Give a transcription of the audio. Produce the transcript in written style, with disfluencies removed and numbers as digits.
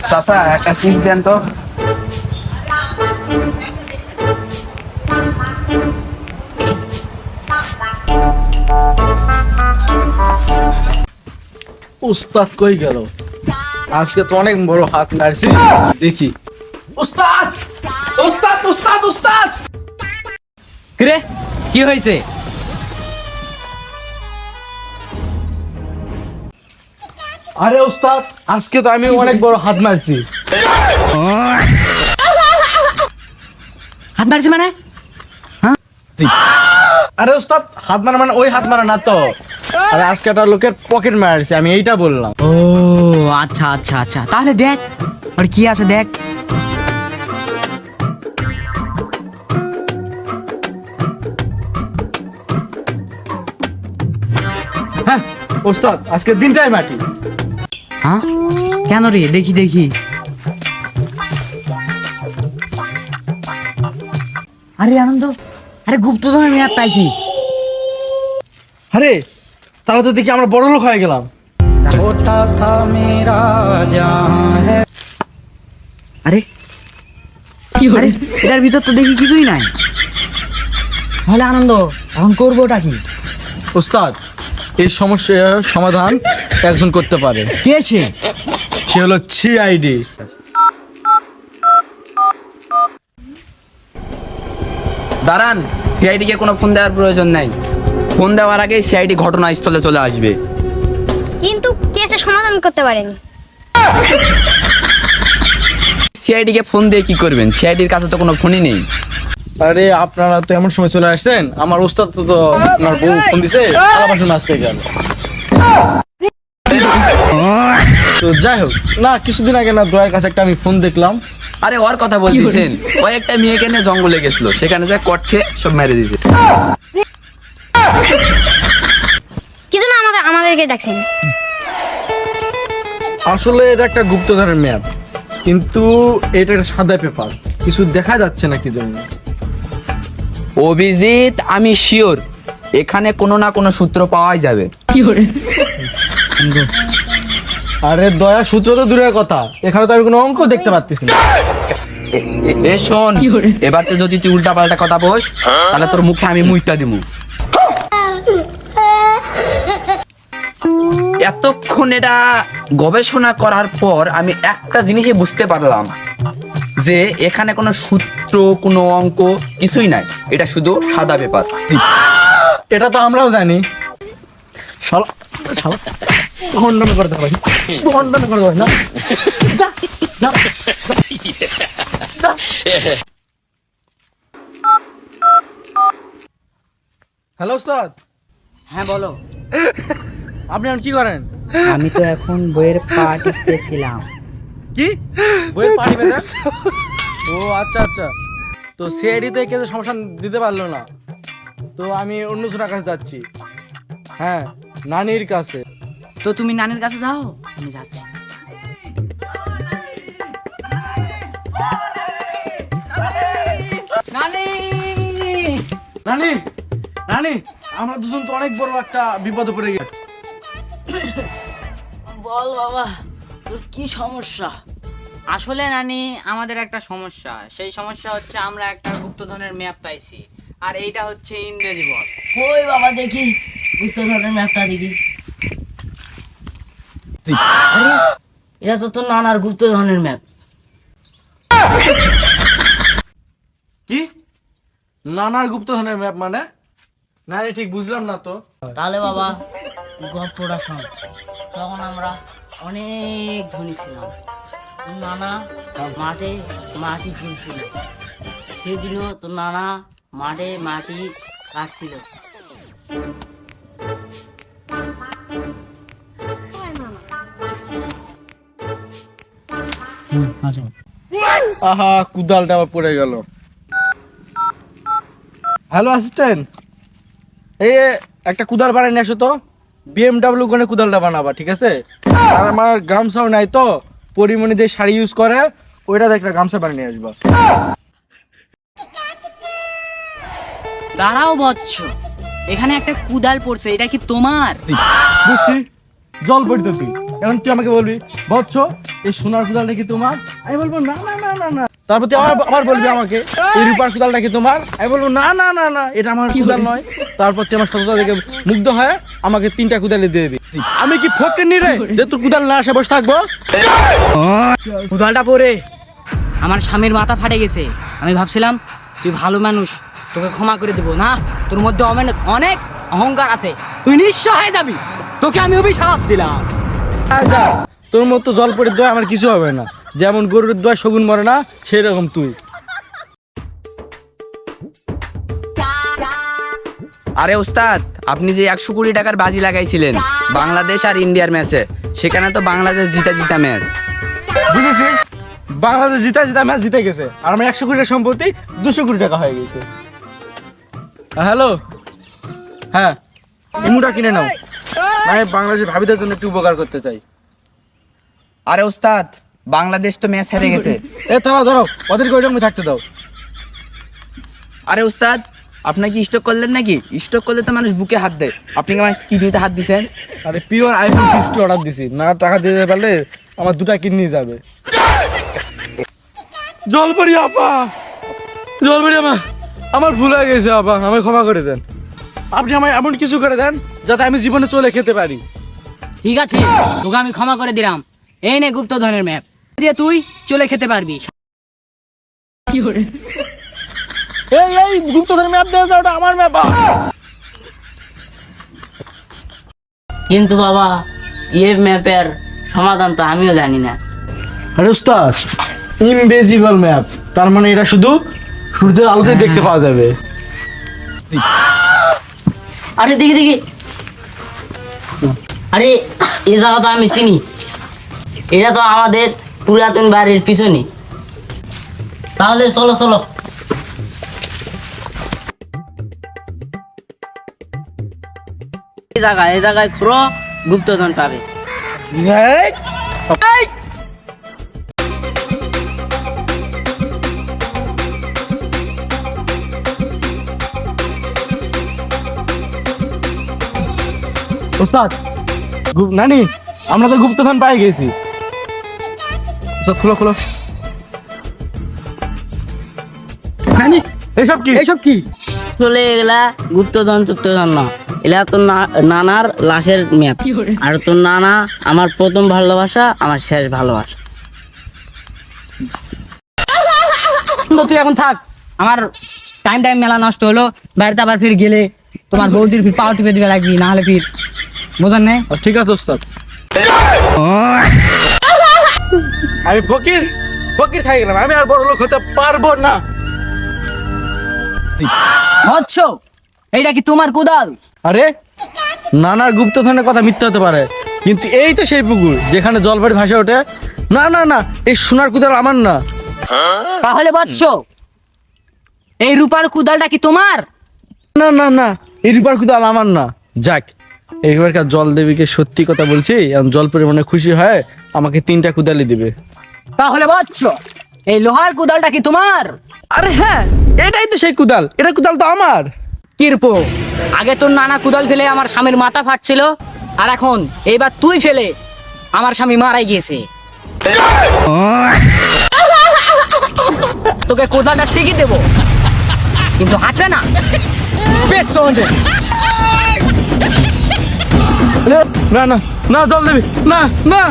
চাচা একটা সিট দেন তো। উস্তাদ কই গেল? আজকে তো অনেক বড় হাত মারছি, দেখি। উস্তাদ উস্তাদ উস্তাদ উস্তাদ! কিরে কি হয়েছে? আরে উস্তাদ, আজকে তো আমি অনেক বড় হাত মারছি। হাত মারছি মানে? আরে উস্তাদ, হাত মারা মানে ওই হাত মারা না তো। আরে আজকে একটা লোকের পকেট মারছি, আমি এইটা বললাম। ও আচ্ছা আচ্ছা আচ্ছা, তাহলে দেখ আর কি আছে দেখ। হ্যাঁ উস্তাদ, আজকে দিনটাই মাটি। হ্যাঁ কেন রে? দেখি দেখি। আরে আনন্দ, আরে গুপ্তধনের ম্যাপ পাইছি। আরে তাহলে তো দেখি আমরা বড় লোক হয়ে গেলাম। আরে কি আরে এটার ভিতর তো দেখি কিছুই নাই। তাহলে আনন্দ এখন করবোটা কি? উস্তাদ, এই সমস্যার সমাধান একজন করতে পারে। কে সে? সে হলো সিআইডি। দাঁড়ান, সিআইডি কে কোনো ফোন দেওয়ার প্রয়োজন নাই। ফোন দেওয়ার আগেই সিআইডি ঘটনাস্থলে চলে আসবে। কিন্তু কেসের সমাধান করতে পারেনি। সিআইডি কে ফোন দিয়ে কি করবেন? সিআইডির কাছে তো কোনো ফোনই নেই। আরে আপনারা তো এমন সময় চলে আসছেন, আমার উস্তাদ তো আপনার বউ ফোন দিছে, আলাপাশে নাচতে গেল। তো যাই হোক না, কিছুদিন আগে না দয়ার কাছে একটা আমি ফোন দেখলাম। আরে ওর কথা বলতেছেন? ওই একটা মেয়েকে নিয়ে জঙ্গলে গেছিল, সেখানে যা কট খেয়ে সব মেরে দিয়েছে। কিছু না, আমাদেরকে দেখছেন। আসলে এটা একটা গুপ্তধনের ম্যাপ, কিন্তু এটা একটা সাদা পেপার, কিছু দেখা যাচ্ছে না কি জন্য। অভিজিৎ, আমি শিওর এখানে কোনো না কোনো সূত্র পাওয়াই যাবে। আরে দয়া, সূত্র তো দূরের কথা, এখানে তো আমি কোনো অঙ্ক দেখতে পাচ্ছি না। এ শোন, এবার তো যদি তুই উল্টা পাল্টা কথা বস, তাহলে তোর মুখে আমি মুইতা দিমু। এতক্ষণ এটা গবেষণা করার পর আমি একটা জিনিসই বুঝতে পারলাম, যে এখানে কোনো সূত্র, কোনো অঙ্ক কিছুই নাই, এটা শুধু সাদা পেপার। এটা তো আমরাও জানি। শালা শালা খণ্ডন করতে পারি, খণ্ডন করতে পারি না। যা, যা, যা। হ্যালো উস্তাদ। হ্যাঁ বলো। আপনি এখন কি করেন? আমি তো এখন বইয়ের পাঠ লিখতেছিলাম। কি বইয়ের পানি বেঁধে? ও আচ্ছা আচ্ছা। তো সিআইডি তে কেসে সমস্যা দিতে পারলো না, তো আমি অন্য জনের কাছে যাচ্ছি। হ্যাঁ, নানির কাছে। তো তুমি নানির কাছে যাও, আমি যাচ্ছি। নানি! নানি, নানি, আমরা দুজন তো অনেক বড় একটা বিপদে পড়ে গেছি। বল বাবা, তোর কি সমস্যা? আসলে নানি, আমাদের একটা সমস্যা। সেই সমস্যা হচ্ছে আমরা একটা গুপ্তধনের ম্যাপ পাইছি, আর এইটা হচ্ছে ইংরেজি বল। কই বাবা দেখি গুপ্তধনের ম্যাপটা দেখি। আরে এটা তো তোর নানার গুপ্তধনের ম্যাপ। কি নানার গুপ্তধনের ম্যাপ মানে? নানি ঠিক বুঝলাম না তো। তাহলে বাবা গল্পটা শোন। তখন আমরা অনেক ধনী ছিলাম। তোর নানা মাঠে মাটি খুঁড়ছিল। সেদিনও তোর নানা মাঠে মাটি কাটছিল। আহা, কুদালটা আবার পড়ে গেল। হ্যালো অ্যাসিস্ট্যান্ট, এই একটা কুদাল বানাই নিয়ে আসো তো। বিএমডাব্লিউ কোনে কুদালটা বানাবা, ঠিক আছে? আর আমার গামছাও নাই তো, পরিমণি যে শাড়ি ইউজ করে ওইটা একটা গামছা বানিয়ে নিয়ে আসবা। দাঁড়াও বচ্চ, এখানে একটা কুদাল পড়ছে, এটা কি তোমার? বুঝছি, জল পড়িতে তুই। এখন তুই আমাকে বলবি বৎস এই সোনার কুদালটা কি তোমার? আমি বলবো না না না না না। তারপর তুই আবার বলবি আমাকে এই রূপার কুদালটা কি তোমার? আমি বলবো না না না না এটা আমার কুদাল নয়। তারপর তুই আমার সততা দেখে মুগ্ধ হয়ে আমাকে 3টা কুদালে দিয়ে দিবি। আমি কি ফকির রে যে তোর কুদাল না আসে বসে থাকবো? কুদালটা পরে আমার স্বামীর মাথা ফাটে গেছে। আমি ভাবছিলাম তুই ভালো মানুষ, তোকে ক্ষমা করে দেবো না। তোর মধ্যে অনেক অহংকার আছে, তুই নিঃস্ব হয়ে যাবি। তোকে আমি অভিশাপ দিলাম। আচ্ছা তোর মতো জল পড়ে দোয়া আমার কিছু হবে না। যেমন গরুর দোয়া শগুন মরে না, সেই রকম তুই। আরে ওস্তাদ, আপনি যে 100 কোটি টাকার বাজি লাগাইছিলেন বাংলাদেশ আর ইন্ডিয়ার ম্যাচে, সেখানে তো বাংলাদেশ জিতা ম্যাচ। বুঝেছি, বাংলাদেশ জিতা ম্যাচ জিতে গেছে আর আমার 100 কোটি টাকা সম্পত্তি 200 কোটি টাকা হয়ে গেছে। হ্যালো, হ্যাঁ ইমুটা কিনে নাও। আমি বাংলাদেশের ভাবিদের জন্য একটু উপকার করতে চাই। আরে ওস্তাদ, বাংলাদেশ তো ম্যাচ হেরে গেছে। এ ধরো ওদেরকে ওইরকমই থাকতে দাও। আরে ওস্তাদ, আপনি কি স্টক করলেন নাকি? স্টক করলে তো মানুষ বুকে হাত দেয়, আপনি কি আমার কিডনিতে হাত দিছেন? আরে পিওর আইফোন 60 অর্ডার দিছি, না টাকা দিতে পারলে আমার 2টা কিডনি যাবে। জলপরি আপা, জলপরি আমার ভুল হয়ে গেছে আপা, আমায় ক্ষমা করে দেন। আপনি আমায় এমন কিছু করে দেন যাতে আমি জীবনে চলে খেতে পারি। ঠিক আছে, তোকে আমি ক্ষমা করে দিলাম। এই নে গুপ্তধনের ম্যাপ, দিয়ে তুই চলে খেতে পারবি। এই গুপ্তধন ম্যাপ দিয়েছে, ওটা আমার ম্যাপ। কিন্তু বাবা, ম্যাপের সমাধান তো আমিও জানি না। আরে উস্তাদ, ইনভিজিবল ম্যাপ, তার মানে এটা শুধু সূর্যের আলোতেই দেখতে পাওয়া যাবে। আরে দেখি আরে এই জায়গা তো আমি চিনি। এটা তো আমাদের পুরাতন বাড়ির পিছনে। তাহলে চলো এই জায়গায় খুঁড়ো, গুপ্তধন পাবে। উস্তাদ, নানি আমরা তো গুপ্তধন পাই গেছি। সব খুলো। নানি এইসব কি? চলে এগুলা গুপ্তধন চুপ্তধন না, এলা তোর নানার লাশের ম্যাপ। আর তোর নানা আমার প্রথম ভালোবাসা, আমার শেষ ভালোবাসা। তুই এখন থাক, আমার টাইম মেলা নষ্ট হলো। বাড়িতে আবার ফির গেলে তোমার বৌদির ফির পাও টিপে দিবে লাগবি, না হলে ফির বোঝান নেই। ঠিক আছে উস্তাদ। আমি ফকির থাই গেলাম, আমি আর বড় লোক হতে পারবো না। হচ্ছ এইটা কি তোমার কুদাল? আরে নানার গুপ্তধনের কথা মিথ্যা হতে পারে, কিন্তু এই তো সেই পুকুর যেখানে জলপাড়ি ভাসে ওঠে। না এই সোনার কুদাল আমার না। তাহলে বচ্ছ এই রূপার কুদালটা কি তোমার? না এই রূপার কুদাল আমার না। যাক, এইবারকার জল দেবীকে সত্যি কথা বলছি, জল পরিমাণে খুশি হয় আমাকে 3টা কুদালি দিবে। তাহলে বচ্ছ এই লোহার কুদালটা কি তোমার? আরে হ্যাঁ, এটাই তো সেই কুদাল, এটা কুদাল তো আমার। কিরপো, আগে তোর নানা কুদাল ফেলে আমার স্বামীর মাথা ফাটছিল, আর এখন এইবার তুই ফেলে আমার স্বামী মারাই গিয়েছে। তোকে কুদালটা ঠিকই দেবো, কিন্তু হাতে না, পেছনে। না জল দেবী, না